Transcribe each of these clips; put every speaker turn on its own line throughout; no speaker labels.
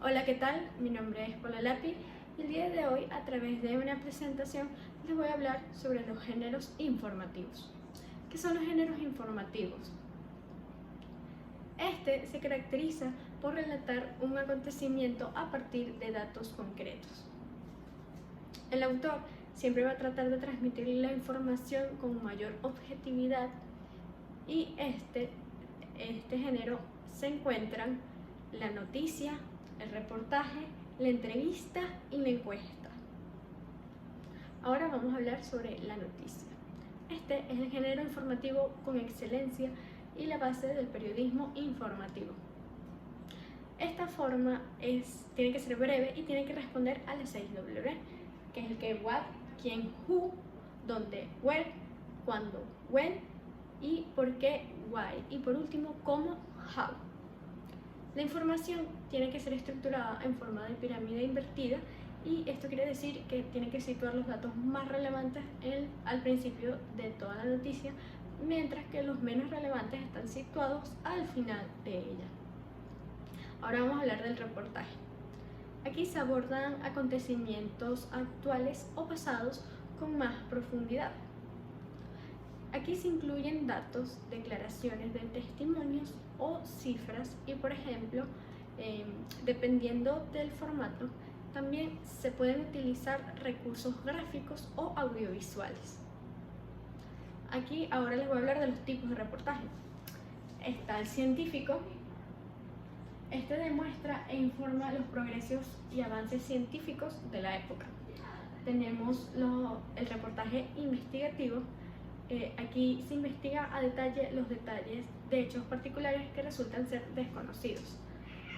Hola, ¿qué tal? Mi nombre es Paula Lapi y el día de hoy, a través de una presentación, les voy a hablar sobre los géneros informativos. ¿Qué son los géneros informativos? Este se caracteriza por relatar un acontecimiento a partir de datos concretos. El autor siempre va a tratar de transmitir la información con mayor objetividad y este género se encuentran la noticia, el reportaje, la entrevista y la encuesta. Ahora vamos a hablar sobre la noticia. Este es el género informativo con excelencia y la base del periodismo informativo. Esta forma tiene que ser breve y tiene que responder a las 6 W, que es el qué, what, quién, who, dónde, where, cuándo, when y por qué, why, y por último, cómo, how. La información tiene que ser estructurada en forma de pirámide invertida y esto quiere decir que tiene que situar los datos más relevantes al principio de toda la noticia, mientras que los menos relevantes están situados al final de ella. Ahora vamos a hablar del reportaje. Aquí se abordan acontecimientos actuales o pasados con más profundidad. Aquí se incluyen datos, declaraciones de testimonios o cifras y, por ejemplo, dependiendo del formato, también se pueden utilizar recursos gráficos o audiovisuales. Aquí ahora les voy a hablar de los tipos de reportaje. Está el científico. Este demuestra e informa los progresos y avances científicos de la época. Tenemos el reportaje investigativo. Aquí se investiga a detalle los detalles de hechos particulares que resultan ser desconocidos.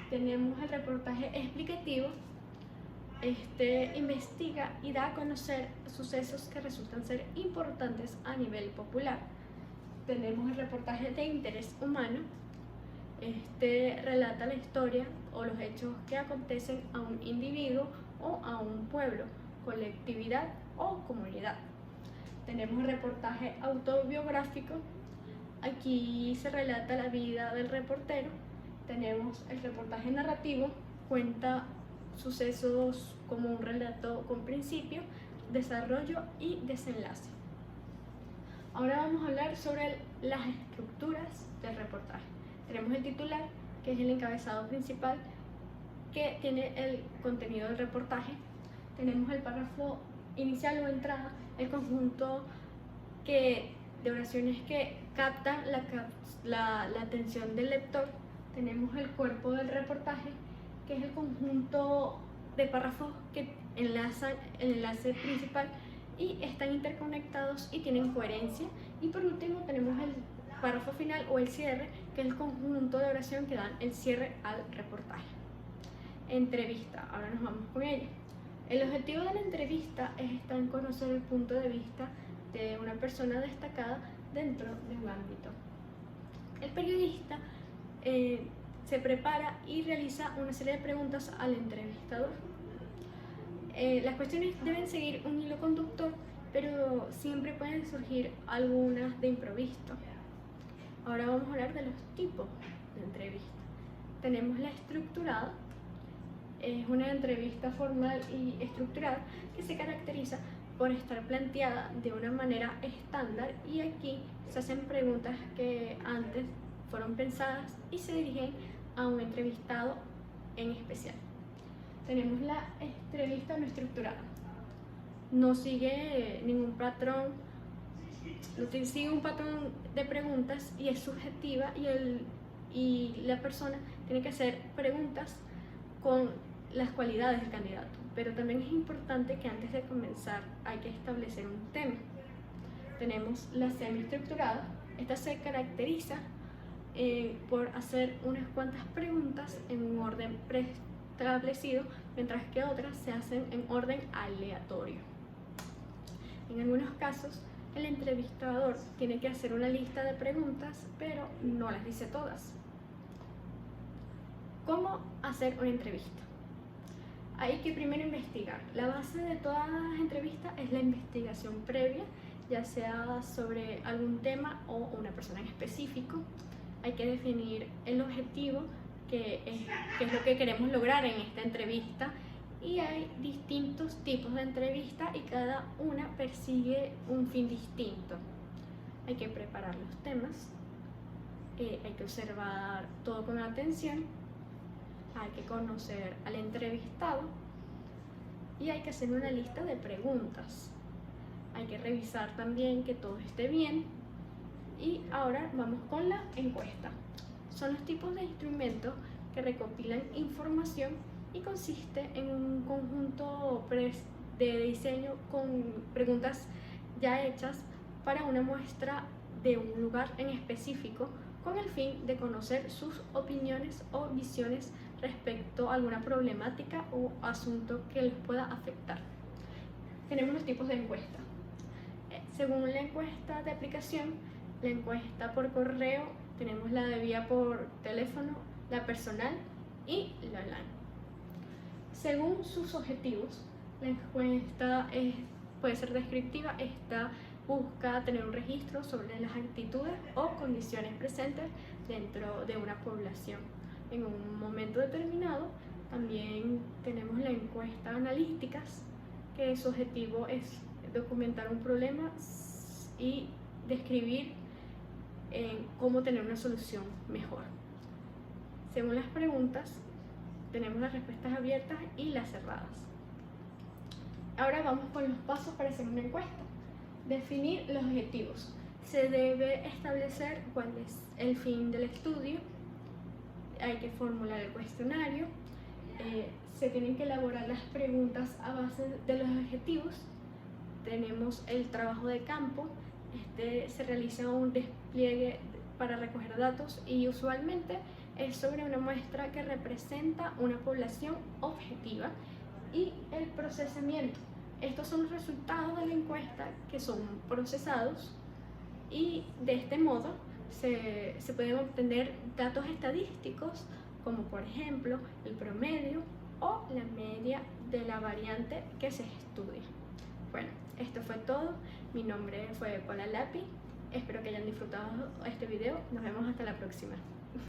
Tenemos el reportaje explicativo. Este investiga y da a conocer sucesos que resultan ser importantes a nivel popular. Tenemos el reportaje de interés humano. Este relata la historia o los hechos que acontecen a un individuo o a un pueblo, colectividad o comunidad. Tenemos el reportaje autobiográfico. Aquí se relata la vida del reportero. Tenemos el reportaje narrativo, cuenta sucesos como un relato con principio, desarrollo y desenlace. Ahora vamos a hablar sobre las estructuras del reportaje. Tenemos el titular, que es el encabezado principal, que tiene el contenido del reportaje. Tenemos el párrafo inicial o entrada, el conjunto de oraciones que captan la atención del lector. Tenemos el cuerpo del reportaje, que es el conjunto de párrafos que enlazan el enlace principal y están interconectados y tienen coherencia. Y por último tenemos el párrafo final o el cierre, que es el conjunto de oración que dan el cierre al reportaje. Entrevista, ahora nos vamos con ella. El objetivo de la entrevista es estar en conocer el punto de vista de una persona destacada dentro de un ámbito. El periodista se prepara y realiza una serie de preguntas al entrevistador. Las cuestiones deben seguir un hilo conductor, pero siempre pueden surgir algunas de improviso. Ahora vamos a hablar de los tipos de entrevista. Tenemos la estructurada. Es una entrevista formal y estructurada que se caracteriza por estar planteada de una manera estándar y aquí se hacen preguntas que antes fueron pensadas y se dirigen a un entrevistado en especial. Tenemos la entrevista no estructurada. No sigue ningún patrón, no sigue un patrón de preguntas y es subjetiva y la persona tiene que hacer preguntas con las cualidades del candidato, pero también es importante que antes de comenzar hay que establecer un tema. Tenemos la semiestructurada. Esta se caracteriza por hacer unas cuantas preguntas en un orden preestablecido, mientras que otras se hacen en orden aleatorio. En algunos casos, el entrevistador tiene que hacer una lista de preguntas, pero no las dice todas. ¿Cómo hacer una entrevista? Hay que primero investigar. La base de todas las entrevistas es la investigación previa, ya sea sobre algún tema o una persona en específico. Hay que definir el objetivo qué es lo que queremos lograr en esta entrevista. Y hay distintos tipos de entrevista y cada una persigue un fin distinto. Hay que preparar los temas, hay que observar todo con atención, hay que conocer al entrevistado y hay que hacer una lista de preguntas. Hay que revisar también que todo esté bien. Y ahora vamos con la encuesta. Son los tipos de instrumentos que recopilan información y consiste en un conjunto de diseño con preguntas ya hechas para una muestra de un lugar en específico con el fin de conocer sus opiniones o visiones respecto a alguna problemática o asunto que les pueda afectar. Tenemos los tipos de encuesta. Según la encuesta de aplicación, la encuesta por correo, tenemos la de vía por teléfono, la personal y la online. Según sus objetivos, la encuesta puede ser descriptiva. Esta busca tener un registro sobre las actitudes o condiciones presentes dentro de una población en un momento determinado. También tenemos la encuesta analíticas, que su objetivo es documentar un problema y describir cómo tener una solución mejor. Según las preguntas, tenemos las respuestas abiertas y las cerradas. Ahora vamos con los pasos para hacer una encuesta. Definir los objetivos. Se debe establecer cuál es el fin del estudio. Hay que formular el cuestionario. Se tienen que elaborar las preguntas a base de los objetivos. Tenemos el trabajo de campo. Se realiza un despliegue para recoger datos y usualmente es sobre una muestra que representa una población objetiva. Y el procesamiento. Estos son los resultados de la encuesta que son procesados y de este modo se pueden obtener datos estadísticos como por ejemplo el promedio o la media de la variante que se estudia. Bueno, esto fue todo. Mi nombre fue Paula Lapi. Espero que hayan disfrutado este video. Nos vemos hasta la próxima.